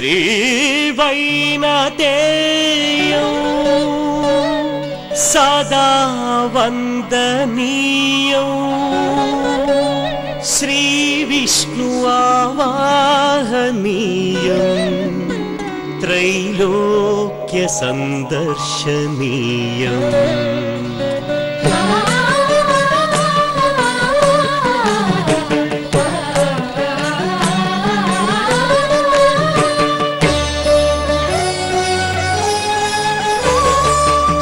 శ్రీవైనతేయం సదా వందనీయం శ్రీ విష్ణు ఆవాహనీయం త్రైలోక్య సందర్శనీయం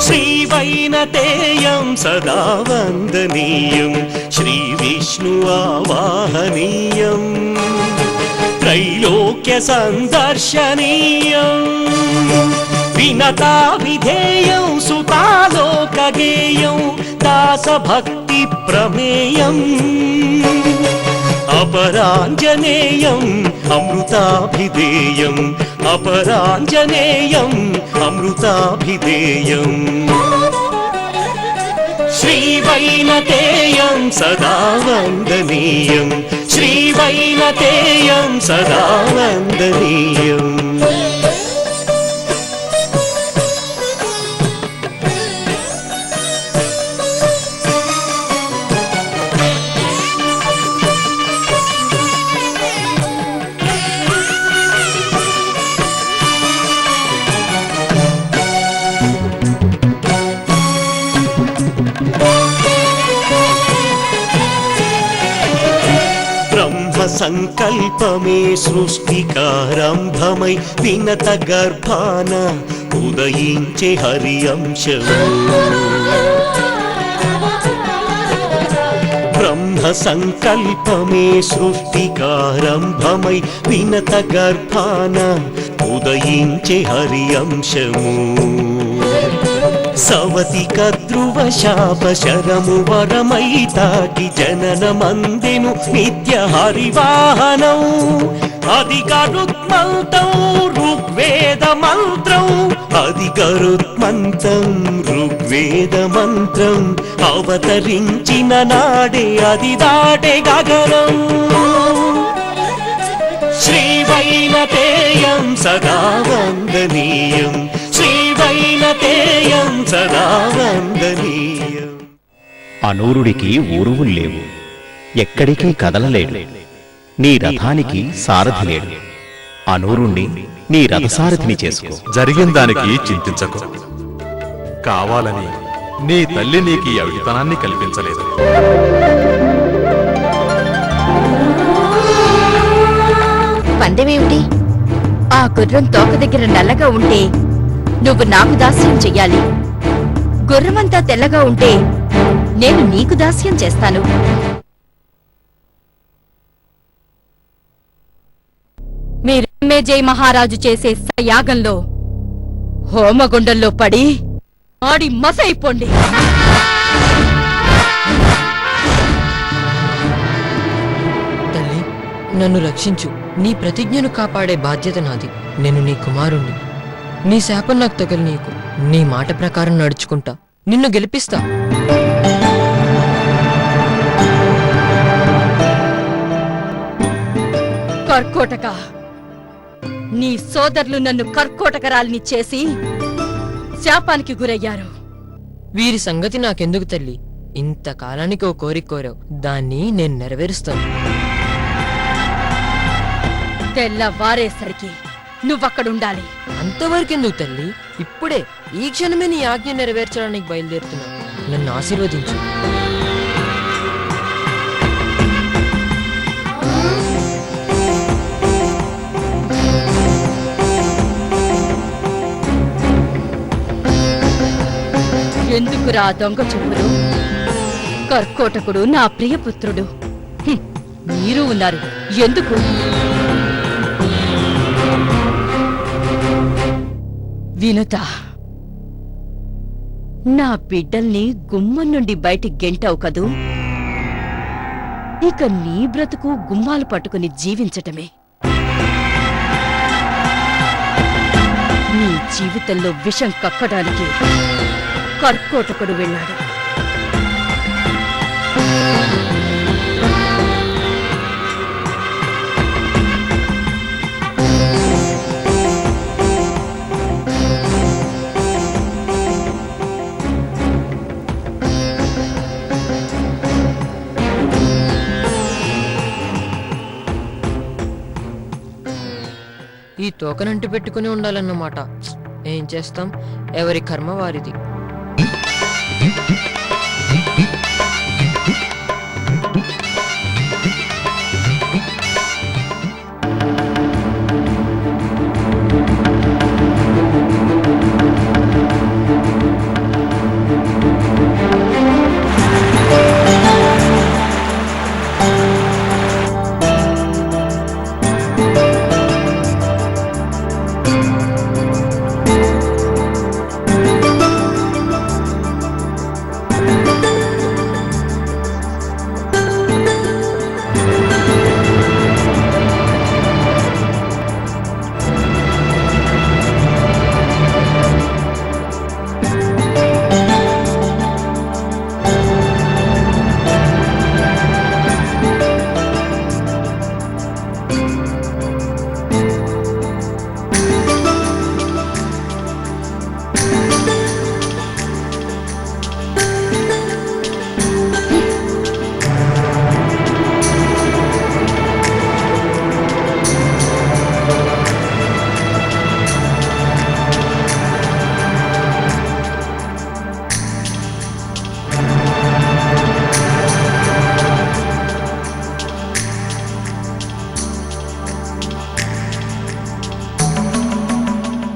శ్రీవైనతేయం సదా వందనీయం శ్రీ విష్ణు ఆవాహనీయం త్రైలోక్య సందర్శనీయం వినతా విధేయం సుతాలోకగేయం దాసభక్తి ప్రమేయం అపరాంజనేయం అమృతాభిధేయం అపరాంజనేయం అమృతాభిధేయం శ్రీవైనతేయం సదా వందనీయం శ్రీవైనతేయం సదా వందనీయం సంకల్పమే సృష్టికారంభమై వినత గర్భాన ఉదయించే హరి అంశము బ్రహ్మ సంకల్పమే సృష్టికారంభమై వినత గర్భాన ఉదయించే హరి అంశము సవతి కద్రువ శాప శరము వరమై తాకి జనన మందెను నిత్య హరివాహనం అది గరుత్మంతం ఋగ్వేద మంత్రం అది గరుత్మంతం ఋగ్వేద మంత్రం అవతరించిన నాడే అది దాటే గగనం శ్రీవైనతేయం సదా వందనీయం శ్రీవైనతేయం సదా వందనీయం. అనూరుడికి ఊరువులు లేవు, ఎక్కడికి కదలలేడు. నీ రథానికి సారథి లేడు. అనూరుణ్ణి నీ రథసారథిని చేసుకో. జరిగిన దానికి చింతించకు. కావాలని నీ తల్లి నీకు ఈ అవిటితనాన్ని కల్పించలేదు. పందెమేమిటి? ఆ గుర్రం తోక దగ్గర నల్లగా ఉంటే నువ్వు నాకు దాస్యం చెయ్యాలి. గుర్రమంతా తెల్లగా ఉంటే నేను నీకు దాస్యం చేస్తాను. మీరేజయ్ మహారాజు చేసే యాగంలో హోమగుండంలో పడి ఆడి మసైపోండి. తల్లి, నన్ను రక్షించు. నీ ప్రతిజ్ఞను కాపాడే బాధ్యత నాది. నేను నీ కుమారుణ్ణి. నీ శాపం నాకు తగలి నీకు. నీ మాట ప్రకారం నడుచుకుంటా. నిన్ను గెలిపిస్తా. కర్కోటక, నీ సోదరులు నన్ను కర్కోటకరాల్ని చేసి శాపానికి గురయ్యారు. వీరి సంగతి నాకెందుకు తల్లి? ఇంతకాలానికి ఓ కోరిక కోరావు, దాన్ని నేను నెరవేరుస్తాను. తెల్లవారేసరికి నువ్వక్కడుండాలి. అంతవరకెందుకు తల్లి? ఇప్పుడే ఈ క్షణమే నీ ఆజ్ఞ నెరవేర్చడానికి బయలుదేరుతున్నా. నన్ను ఆశీర్వదించు. ఎందుకురా దొంగ చూపులు? కర్కోటకుడు నా ప్రియపుత్రుడు. మీరు ఉన్నారు ఎందుకు? వినుత, నా బిడ్డల్ని గుమ్మం నుండి బయటికి గెంటావు కదూ. ఇక నీ బ్రతుకు గుమ్మాలు పట్టుకుని జీవించటమే. నీ జీవితంలో విషం కక్కడానికి కర్కోటకుడు వెళ్ళాడు. ఈ తోకనంటి పెట్టుకుని ఉండాలన్నమాట. ఏం చేస్తాం, ఎవరి కర్మ వారిది.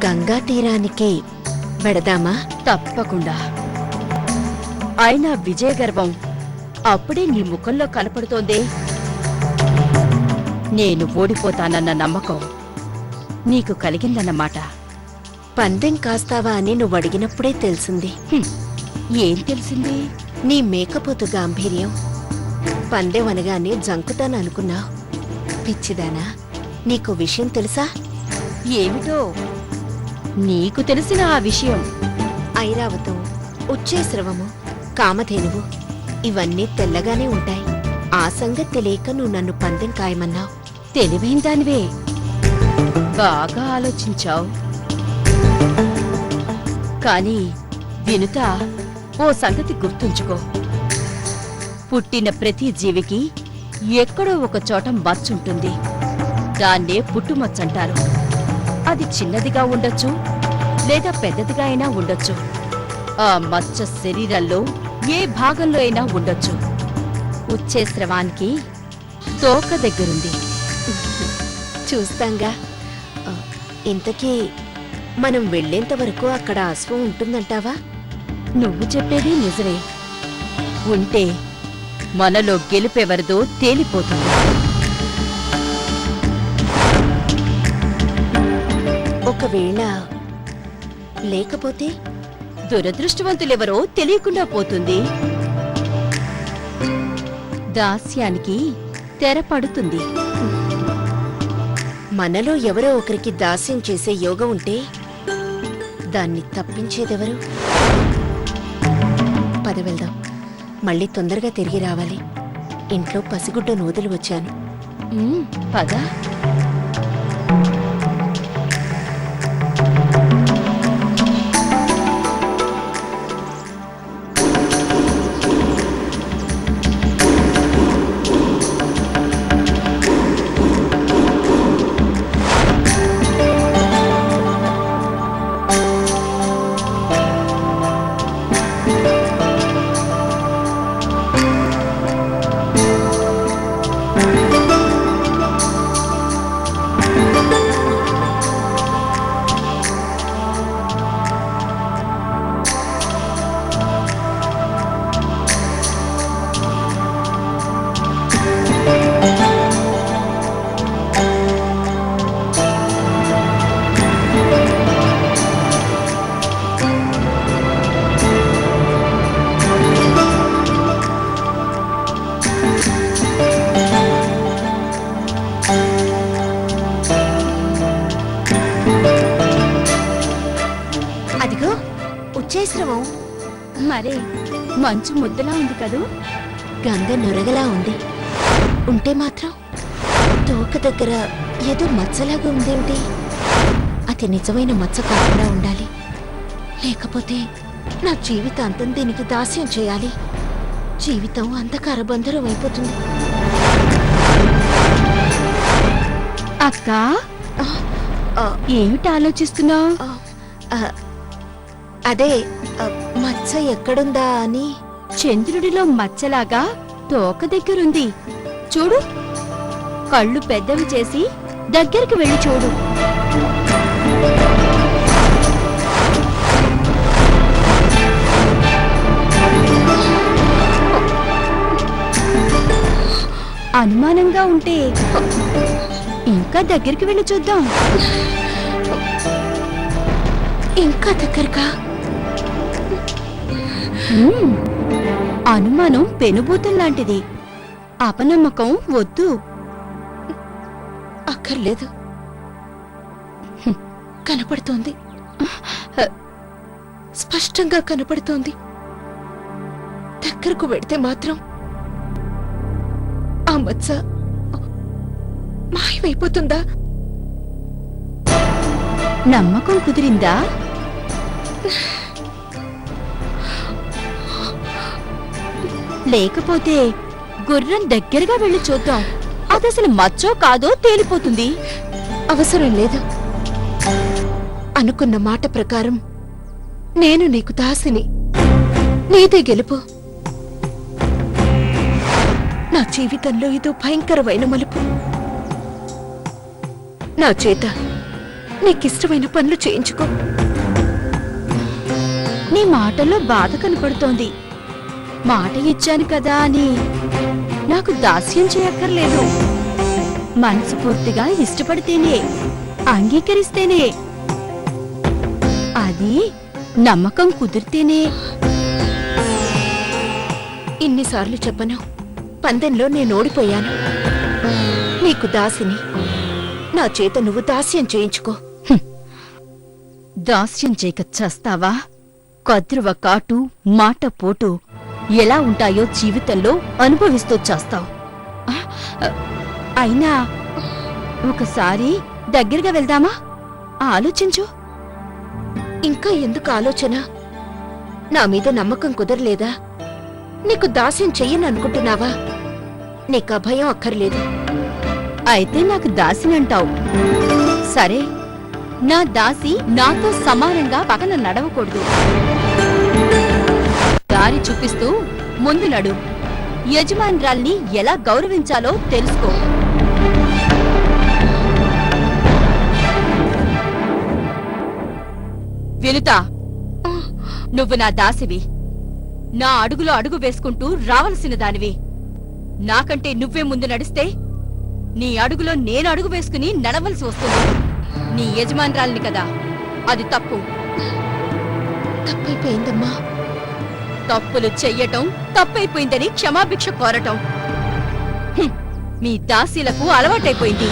గంగా తీరానికి వెడదామా? తప్పకుండా. అయినా విజయ గర్వం అప్పుడే నీ ముఖంలో కనపడుతోందే. నేను ఓడిపోతానన్న నమ్మకం నీకు కలిగిందన్నమాట. పందెం కాస్తావా అని నువ్వు అడిగినప్పుడే తెలిసింది. ఏం తెలిసింది? నీ మేకపోతు గాంభీర్యం. పందెం అనగానే జంకుతాననుకున్నావు. పిచ్చిదానా, నీకు విషయం తెలుసా? ఏమిటో నీకు తెలిసిన ఆ విషయం? ఐరావతం, ఉచ్చేస్రవము, కామధేనువు ఇవన్నీ తెల్లగానే ఉంటాయి. ఆ సంగతి తెలియక నువ్వు నన్ను పందెం కాయమన్నావు. తెలివైన దానివే, బాగా ఆలోచించావు. కాని వినుత, ఓ సంగతి గుర్తుంచుకో. పుట్టిన ప్రతి జీవికి ఎక్కడో ఒక చోట మచ్చుంటుంది. దాన్నే పుట్టుమచ్చంటారు. అది చిన్నదిగా ఉండొచ్చు, లేదా పెద్దదిగా అయినా ఉండొచ్చు. ఆ మచ్చ శరీరంలో ఏ భాగంలో అయినా ఉండొచ్చు. ఉచ్చేస్రవానికి తోక దగ్గరుంది. చూస్తాంగా. ఇంతకీ మనం వెళ్లేంత వరకు అక్కడ అశ్వం ఉంటుందంటావా? నువ్వు చెప్పేది నిజమే. ఉంటే మనలో గెలుపెవరిదో తేలిపోతుంది. ఒకవేళ లేకపోతే? దురదృష్టవంతులెవరో తెలియకుండా పోతుంది. దాస్యానికి తెర పడుతుంది. మనలో ఎవరో ఒకరికి దాస్యం చేసే యోగం ఉంటే దాన్ని తప్పించేదెవరు? పద వెళ్దాం. మళ్ళీ తొందరగా తిరిగి రావాలి. ఇంట్లో పసిగుడ్డను వదిలి వచ్చాను. పద. ఉచ్చేస్రవం. మరే మంచు ముద్దలా ఉంది కదూ. గంగ నొరగలా ఉంది. ఉంటే మాత్రం తోక దగ్గర ఏదో మచ్చలాగా ఉందేమిటి? అది నిజమైన మచ్చ కాకుండా ఉండాలి. లేకపోతే నా జీవితాంతం దీనికి దాస్యం చేయాలి. జీవితం అంధకార బంధరం అయిపోతుంది. అక్కా, ఏమిటి ఆలోచిస్తున్నావు? అదే మచ్చ ఎక్కడుందా అని. చంద్రుడిలో మచ్చలాగా తోక దగ్గరుంది చూడు. కళ్ళు పెద్దవి చేసి దగ్గరికి వెళ్ళి చూడు. అనుమానంగా ఉంటే ఇంకా దగ్గరికి వెళ్ళి చూద్దాం. ఇంకా దగ్గరగా. అనుమానం పెనుభూతం లాంటిది. అపనమ్మకం వద్దు. అక్కర్లేదు, కనపడుతోంది, స్పష్టంగా కనపడుతోంది. దగ్గరకు వెడితే మాత్రం ఆ మచ్చ మాయమైపోతుందా? నమ్మకం కుదిరిందా? లేకపోతే గుర్రం దగ్గరగా వెళ్ళి చూద్దాం. అదసలు మచ్చో కాదో తేలిపోతుంది. అవసరం లేదు. అనుకున్న మాట ప్రకారం నేను నీకు దాసిని. నీదే గెలుపు. నా జీవితంలో ఇదో భయంకరమైన మలుపు. నా చేత నీకిష్టమైన పనులు చేయించుకో. నీ మాటల్లో బాధ కనపడుతోంది. మాట ఇచ్చాను కదా అని నాకు దాస్యం చేయక్కర్లేదు. మనసు పూర్తిగా ఇష్టపడితేనే, అంగీకరిస్తేనే, అది నమ్మకం కుదిరితేనే. ఇన్నిసార్లు చెప్పను, పందెంలో నేను ఓడిపోయాను. నీకు దాసిని. నా చేత నువ్వు దాస్యం చేయించుకో. దాస్యం చేయక చస్తావా? కద్రువ కాటు, మాట పోటు ఎలా ఉంటాయో జీవితంలో అనుభవిస్తూ చేస్తావు. అయినా ఒకసారి దగ్గరగా వెళ్దామా? ఆలోచించు. ఇంకా ఎందుకు ఆలోచన? నా మీద నమ్మకం కుదరలేదా? నీకు దాస్యం చెయ్యననుకుంటున్నావా? నీకు భయం అక్కర్లేదు. అయితే నాకు దాసినంటావు. సరే, నా దాసి నాతో సమానంగా పక్కన నడవకూడదు. దారి చూపిస్తూ ముందు నడు. యజమానురాల్ని ఎలా గౌరవించాలో తెలుసుకో. వినుతా, నువ్వు నా దాసివి. నా అడుగులో అడుగు వేసుకుంటూ రావలసిన దానివి. నాకంటే నువ్వే ముందు నడిస్తే నీ అడుగులో నేను అడుగు వేసుకుని నడవలసి వస్తుంది. నీ యజమానురాల్ని కదా, అది తప్పు. తప్పైపోయిందమ్మా. తప్పులు చెయ్యటం, తప్పైపోయిందని క్షమాభిక్ష కోరటం మీ దాసీలకు అలవాటైపోయింది.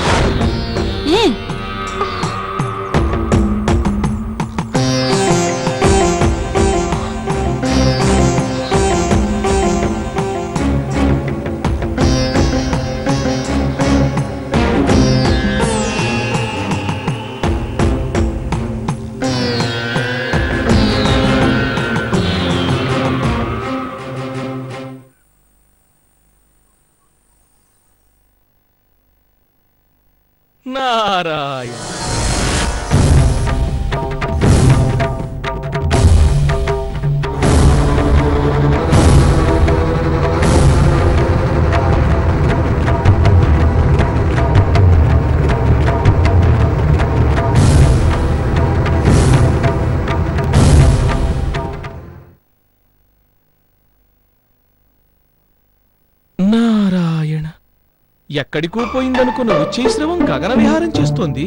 నారాయణ. నారాయణ. ఎక్కడికో పోయిందనుకున్న ఉచ్చైశ్రవం గగన విహారం చేస్తోంది.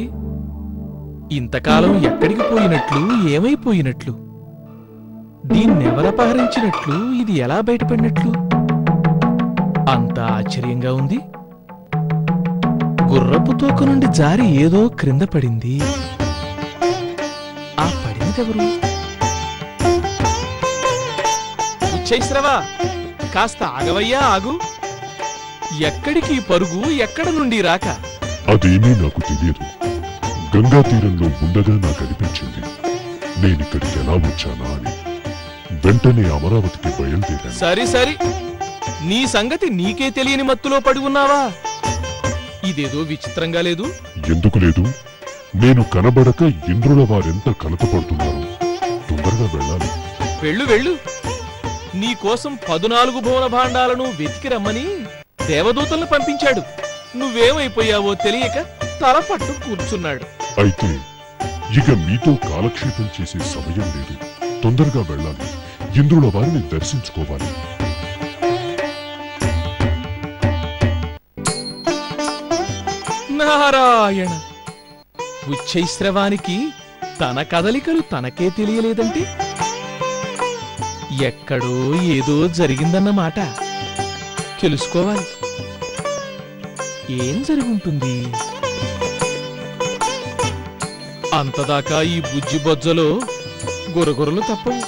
ఇంతకాలం ఎక్కడికి పోయినట్లు, ఏమైపోయినట్లు, దీన్నెవరపహరించినట్లు, ఇది ఎలా బయటపడినట్లు? అంత ఆశ్చర్యంగా ఉంది. గుర్రపు తోక నుండి జారి ఏదో క్రింద పడింది. ఆ పడినదెవరు? ఉచ్చైశ్రవా, కాస్త ఆగవయ్యా, ఆగు. ఎక్కడికి పరుగు, ఎక్కడ నుండి రాక? అదేమీ నాకు తెలియదు. గంగా తీరంలో ఉండగా నాకు అనిపించింది నేనిక్కడికి ఎలా వచ్చానా అని. వెంటనే అమరావతికి బయలుదేరాను. సరి సరి, నీ సంగతి నీకే తెలియని మత్తులో పడి ఉన్నావా? ఇదేదో విచిత్రంగా లేదు? ఎందుకు లేదు? నేను కనబడక ఇంద్రుల వారెంత కలతపడుతున్నారు. తొందరగా వెళ్ళాలి. వెళ్ళు వెళ్ళు. నీ కోసం 14 భువన భాండాలను వెతికి రమ్మని దేవదూతలను పంపించాడు. నువ్వేమైపోయావో తెలియక తలపట్టు కూర్చున్నాడు. అయితే ఇక మీతో కాలక్షేపం చేసే సమయం లేదు. తొందరగా వెళ్ళాలి. ఇంద్రుల వారిని దర్శించుకోవాలి. నారాయణ, ఉచ్చైశ్రవానికి తన కదలికలు తనకే తెలియలేదంటే ఎక్కడో ఏదో జరిగిందన్నమాట. తెలుసుకోవాలి. ఏం జరుగుంటుంది? అంతదాకా ఈ బుజ్జి బొజ్జలో గురగురలు తప్పవు.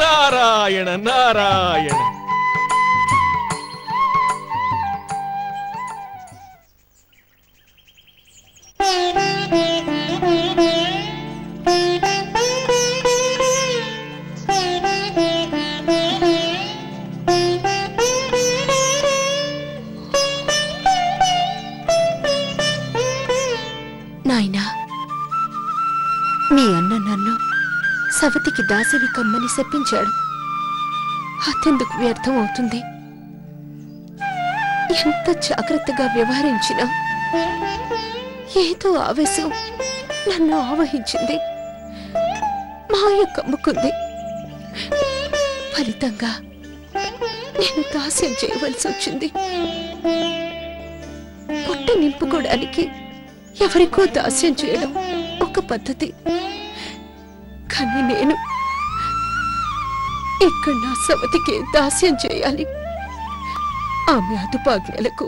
నారాయణ నారాయణ. నాయనా, మీ అన్న నన్ను సవతికి దాసివి కమ్మని శపించాడు. అతెందుకు వ్యర్థం అవుతుంది? ఎంత జాగ్రత్తగా వ్యవహరించినా ఏదో ఆవేశం నన్ను ఆవహించింది, మాయ కమ్ముకుంది. ఫలితంగా నేను దాస్యం చేయవలసి వచ్చింది. పొట్ట నింపుకోవడానికి ఎవరికో దాస్యం చేయడం ఒక పద్ధతి. కానీ నేను ఇక్కడ నా సవతికి దాస్యం చేయాలి. ఆమె అదుపాజ్ఞలకు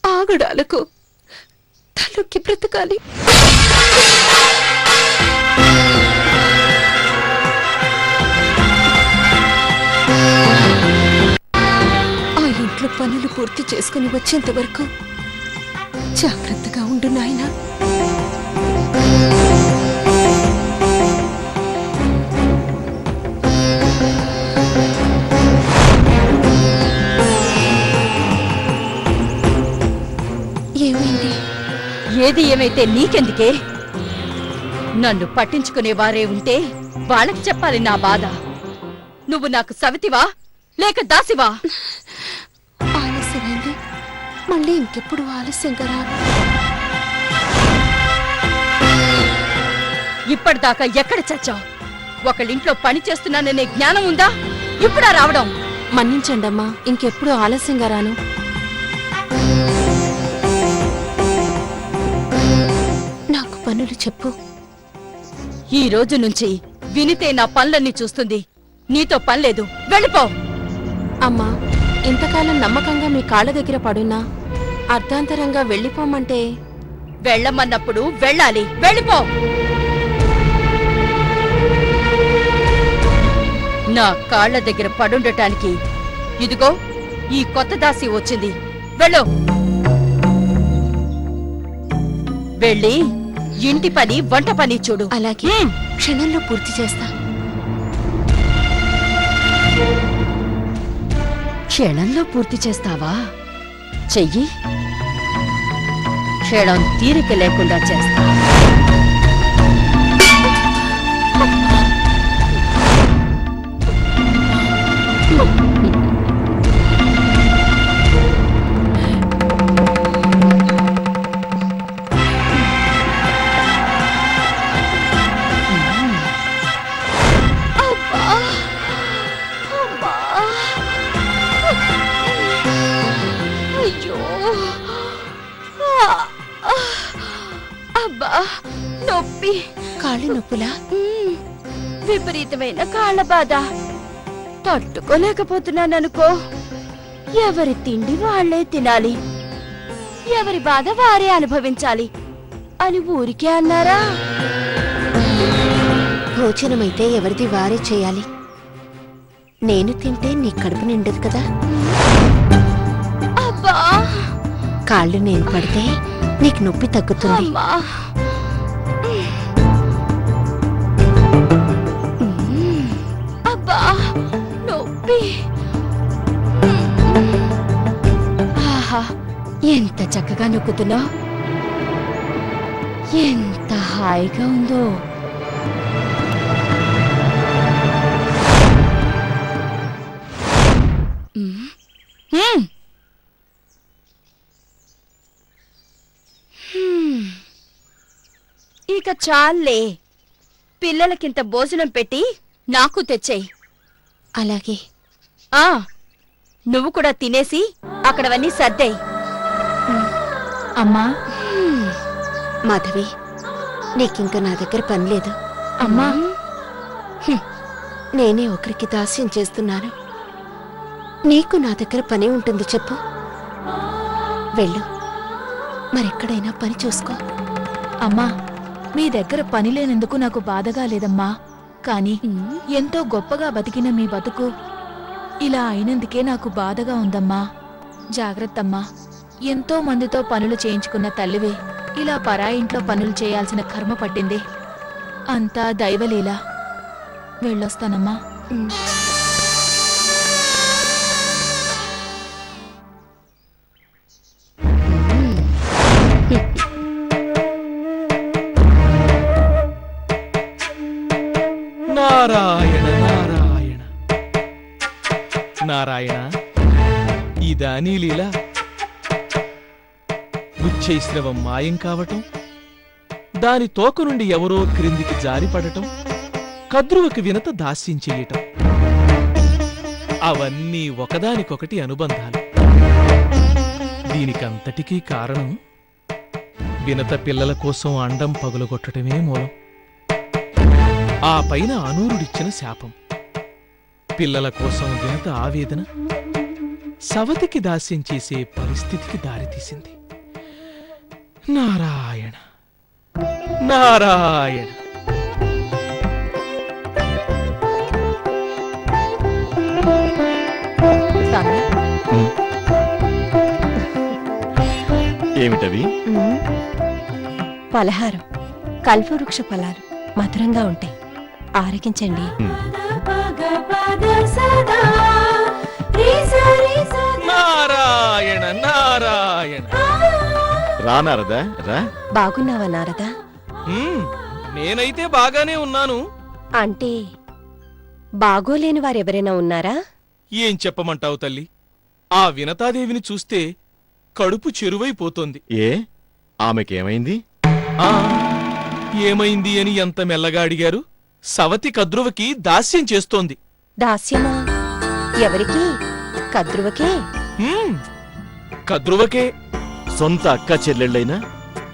ఆగడాలకు తలొక్కి బ్రతకాలి. ఆ ఇంట్లో పనులు పూర్తి చేసుకుని వచ్చేంత వరకు జాగ్రత్తగా ఉండు నాయనా. ఏమైంది? ఏది ఏమైతే నీకెందుకే? నన్ను పట్టించుకునేవారే ఉంటే వాళ్ళకి చెప్పాలి నా బాధ. నువ్వు నాకు సవితివా లేక దాసివా? ఆలస్యమైంది. మళ్ళీ ఇంకెప్పుడు ఆలస్యంగా రాను. ఇప్పటిదాకా ఎక్కడ చచ్చావు? ఒకళ్ళింట్లో పని చేస్తున్నాననే జ్ఞానం ఉందా? ఇప్పుడా రావడం? మన్నించండమ్మా, ఇంకెప్పుడు ఆలస్యంగా రాను. నాకు పనులు చెప్పు. ఈ రోజు నుంచి వినితే నా పనులన్నీ చూస్తుంది. నీతో పనిలేదు, వెళ్ళిపో. అమ్మా, ఇంతకాలం నమ్మకంగా మీ కాళ్ళ దగ్గర పడున్నా అర్ధాంతరంగా వెళ్ళిపోమంటే? వెళ్ళమన్నప్పుడు వెళ్ళాలి, వెళ్ళిపో. నా కాళ్ల దగ్గర పడుండటానికి ఇదిగో ఈ కొత్త దాసి వచ్చింది. వెళ్ళు. వెళ్ళి ఇంటి పని వంట పని చూడు. అలాగే, క్షణంలో పూర్తి చేస్తా. క్షణంలో పూర్తి చేస్తావా? చెయ్యి. క్షణం తీరిక లేకుండా చేస్తా. అబ్బా, నొప్పి. కాళ్ళు నొప్పులా? విపరీతమైన కాళ్ళ బాధ. తట్టుకోలేకపోతున్నాననుకో. ఎవరి తిండి వాళ్లే తినాలి, ఎవరి బాధ వారే అనుభవించాలి అని ఊరికే అన్నారా? భోజనమైతే ఎవరిది వారే చేయాలి. నేను తింటే నీ కడుపు నిండదు కదా. అబ్బా, కాళ్ళు నేను పడితే నీకు నొప్పి తగ్గుతుంది. అమ్మా. అబ్బా, నొప్పి. ఆహా, ఎంత చక్కగా నొక్కుతున్నావు. ఎంత హాయిగా ఉందో. ఇక చాలే, పిల్లలకింత భోజనం పెట్టి నాకు తెచ్చేయి. అలాగే. ఆ నువ్వు కూడా తినేసి అక్కడవన్నీ సర్దేయ్. అమ్మా. మాధవి, నీకింక నా దగ్గర పని లేదు. అమ్మా, నేనే ఒకరికి దాస్యం చేస్తున్నాను. నీకు నా దగ్గర పని ఉంటుంది చెప్పు. వెళ్ళు, మరెక్కడైనా పని చూసుకో. అమ్మా, మీ దగ్గర పని లేనందుకు నాకు బాధగా లేదమ్మా. కాని ఎంతో గొప్పగా బతికిన మీ బతుకు ఇలా అయినందుకే నాకు బాధగా ఉందమ్మా. జాగ్రత్తమ్మా. ఎంతో మందితో పనులు చేయించుకున్న తల్లివే ఇలా పరాయింట్లో పనులు చేయాల్సిన కర్మ పట్టింది. అంతా దైవలీల. వెళ్ళొస్తానమ్మా. నారాయణ నారాయణ నారాయణ, ఇదా నీ లీల? ఉచ్చైశ్రవం మాయం కావటం, దాని తోక నుండి ఎవరో క్రిందికి జారిపడటం, కద్రువకి వినత దాస్యం చెయ్యటం, అవన్నీ ఒకదానికొకటి అనుబంధాలు. దీనికంతటికీ కారణం వినత పిల్లల కోసం అండం పగులగొట్టడమే మూలం. ఆ పైన అనూరుడిచ్చిన శాపం. పిల్లల కోసం వినత ఆవేదన సవతికి దాస్యం చేసే పరిస్థితికి దారితీసింది. నారాయణ నారాయణ. స్వామి, ఏమిటవి? పలహారం, కల్పవృక్ష ఫలాలు మధురంగా ఉంటాయి. ఆరగించండి. నారాయణ నారాయణ. రానారదా రా. బాగున్నావా నారదా? నేనైతే బాగానే ఉన్నాను. అంటే బాగోలేని వారెవరైనా ఉన్నారా? ఏం చెప్పమంటావు తల్లి? ఆ వినతాదేవిని చూస్తే కడుపు చెరువైపోతోంది. ఏ ఆమెకేమైంది? ఆ ఏమైంది అని ఎంత మెల్లగా అడిగారు? సవతి కద్రువకి దాస్యం చేస్తోంది. దాస్యమా? ఎవరికి? కద్రువకే? కద్రువకే. సొంత అక్క చెల్లెళ్ళైనా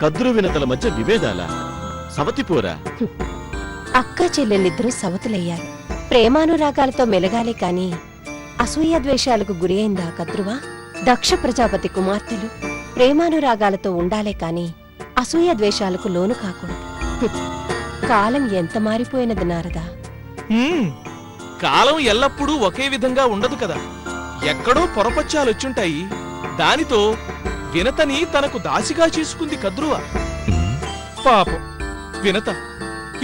కద్రు వినతల మధ్య విభేదాల? సవతిపోరా? అక్క చెల్లెళ్ళిద్దరూ సవతులయ్యారు. ప్రేమానురాగాలతో మెలగాలే కాని అసూయద్వేషాలకు గురి అయిందా కద్రువ? దక్ష ప్రజాపతి కుమార్తెలు ప్రేమానురాగాలతో ఉండాలే కాని అసూయద్వేషాలకు లోను కాకూడదు. కాలం ఎంత మారిపోయినది నారదా. కాలం ఎల్లప్పుడూ ఒకే విధంగా ఉండదు కదా. ఎక్కడో పొరపచ్చాలొచ్చుంటాయి. దానితో వినతని తనకు దాసిగా చేసుకుంది కద్రువ. పాపం వినత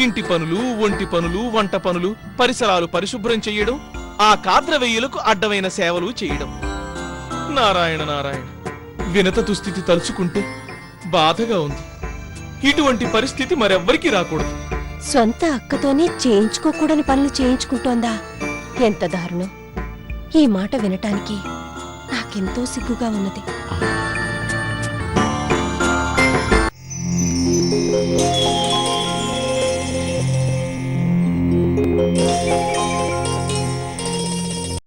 ఇంటి పనులు, ఒంటి పనులు, వంట పనులు, పరిసరాలు పరిశుభ్రం చెయ్యడం, ఆ కాద్రవెయ్యులకు అడ్డమైన సేవలు చేయడం. నారాయణ నారాయణ. వినత దుస్థితి తలుచుకుంటే బాధగా ఉంది. ఇటువంటి పరిస్థితి మరెవ్వరికీ రాకూడదు. సొంత అక్కతోనే చేయించుకోకూడని పనులు చేయించుకుంటోందా? ఎంత దారుణం! ఈ మాట వినటానికి నాకెంతో సిగ్గుగా ఉన్నది.